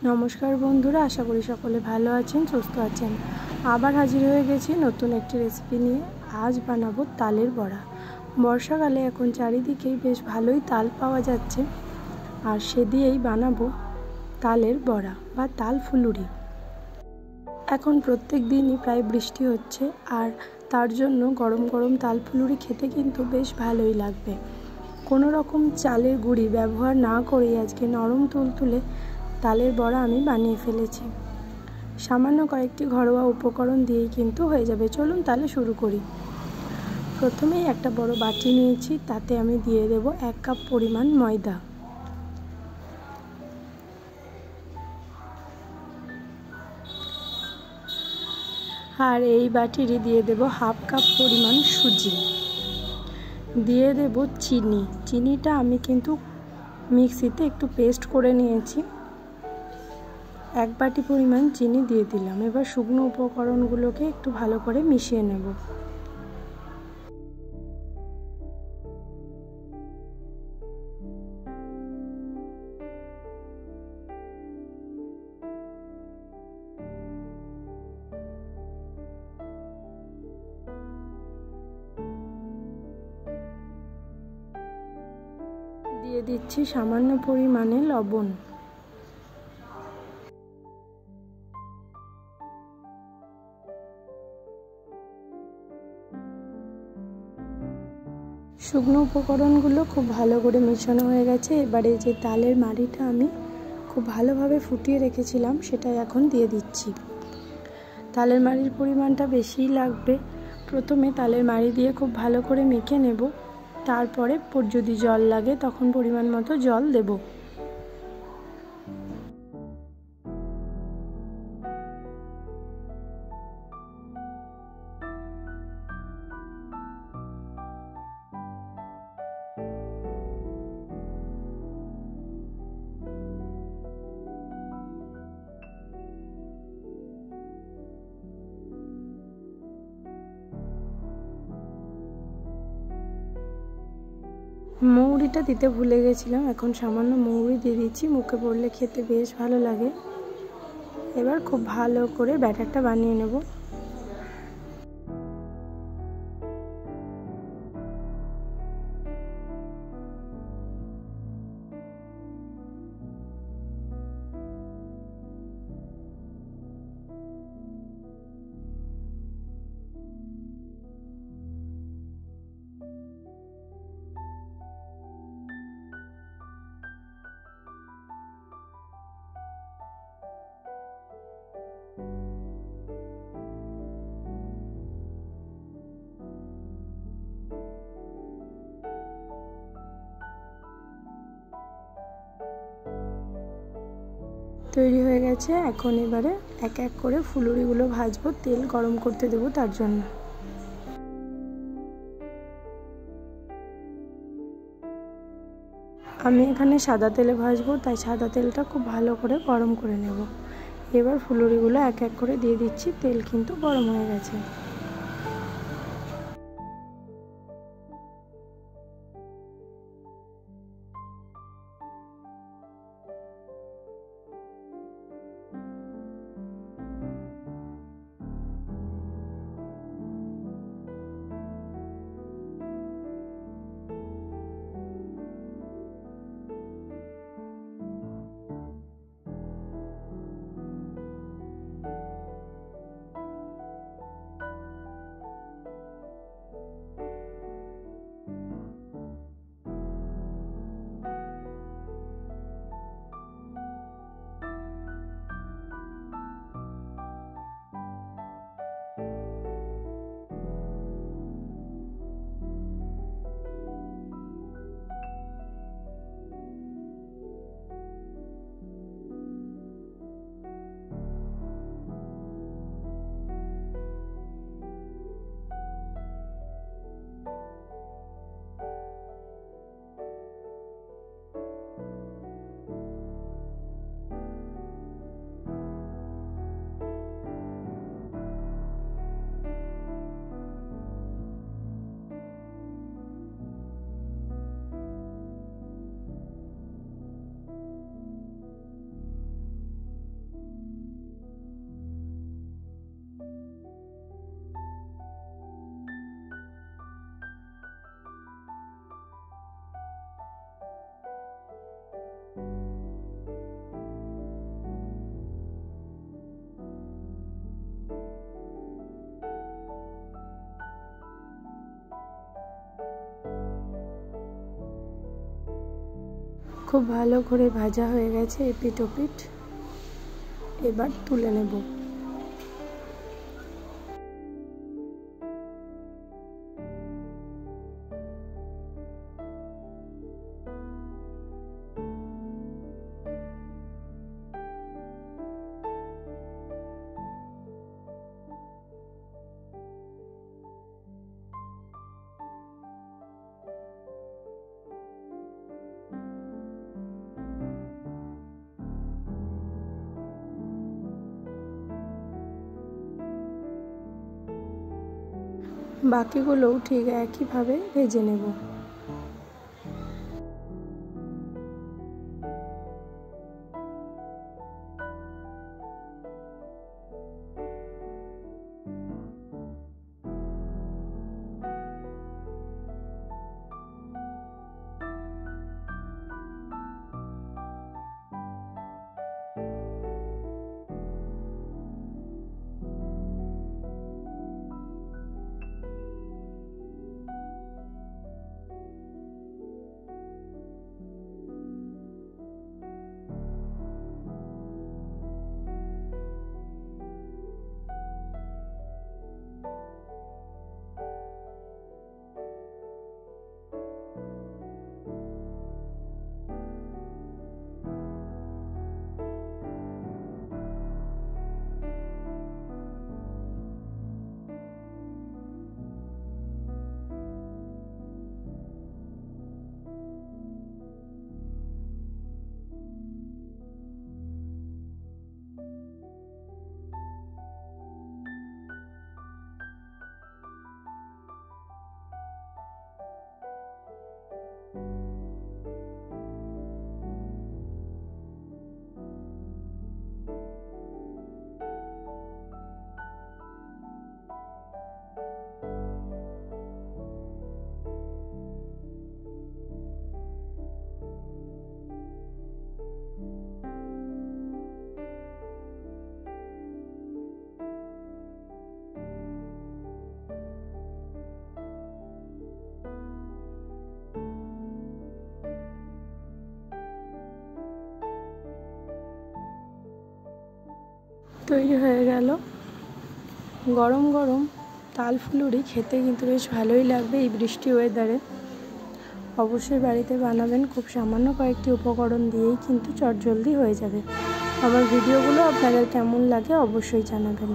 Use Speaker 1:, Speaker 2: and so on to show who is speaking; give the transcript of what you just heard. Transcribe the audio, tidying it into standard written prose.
Speaker 1: নমস্কার বন্ধুরা, আশা করি সকলে ভালো আছেন, সুস্থ আছেন। আবার হাজির হয়ে গেছি নতুন একটি রেসিপি নিয়ে। আজ বানাবো তালের বড়া। বর্ষাকালে এখন চারিদিকেই বেশ ভালোই তাল পাওয়া যাচ্ছে, আর সে দিয়েই বানাবো তালের বড়া বা তাল ফুলুরি। এখন প্রত্যেক দিনই প্রায় বৃষ্টি হচ্ছে, আর তার জন্য গরম গরম তাল ফুলুরি খেতে কিন্তু বেশ ভালোই লাগবে। কোনো রকম চালের গুঁড়ি ব্যবহার না করেই আজকে নরম তুলতুলে তালের বড়া আমি বানিয়ে ফেলেছি। সামান্য কয়েকটি ঘরোয়া উপকরণ দিয়েই কিন্তু হয়ে যাবে। চলুন তাহলে শুরু করি। প্রথমেই একটা বড় বাটি নিয়েছি, তাতে আমি দিয়ে দেব 1 কাপ পরিমাণ ময়দা। আর এই বাটিরই দিয়ে দেব 1/2 কাপ পরিমাণ সুজি। দিয়ে দেব চিনি। চিনিটা আমি কিন্তু মিক্সিতে একটু পেস্ট করে নিয়েছি। 1 বাটি পরিমাণ চিনি দিয়ে দিলাম। এবার শুকনো উপকরণগুলোকে একটু ভালো করে মিশিয়ে নেব। দিয়ে দিচ্ছি সামান্য পরিমাণে লবণ। শুকনো উপকরণগুলো খুব ভালো করে মেশানো হয়ে গেছে। এবারে যে তালের মাড়িটা আমি খুব ভালোভাবে ফুটিয়ে রেখেছিলাম সেটাই এখন দিয়ে দিচ্ছি। তালের মাড়ির পরিমাণটা বেশিই লাগবে। প্রথমে তালের মাড়ি দিয়ে খুব ভালো করে মেখে নেব, তারপরে যদি জল লাগে তখন পরিমাণ মতো জল দেব। মৌরিটা দিতে ভুলে গেছিলাম, এখন সামান্য মৌরি দিয়ে দিচ্ছি। মুখে পড়লে খেতে বেশ ভালো লাগে। এবার খুব ভালো করে ব্যাটারটা বানিয়ে নেব। তৈরি হয়ে গেছে। এখন এবারে এক এক করে ফুলুরিগুলো ভাজবো। তেল গরম করতে দেবো তার জন্য। আমি এখানে সাদা তেলে ভাজবো, তাই সাদা তেলটা খুব ভালো করে গরম করে নেব। এবার ফুলুরিগুলো এক এক করে দিয়ে দিচ্ছি। তেল কিন্তু গরম হয়ে গেছে। খুব ভালো করে ভাজা হয়ে গেছে এপিট ওপিট। এবার তুলে নেব। বাকিগুলোও ঠিক একইভাবে ভেজে নেব। তৈরি হয়ে গেল গরম গরম তাল ফুলুরি। খেতে কিন্তু বেশ ভালোই লাগবে এই বৃষ্টি ওয়েদারে। অবশ্যই বাড়িতে বানাবেন, খুব সামান্য কয়েকটি উপকরণ দিয়েই কিন্তু চটজলদি হয়ে যাবে। আমার ভিডিওগুলো আপনাদের কেমন লাগে অবশ্যই জানাবেন।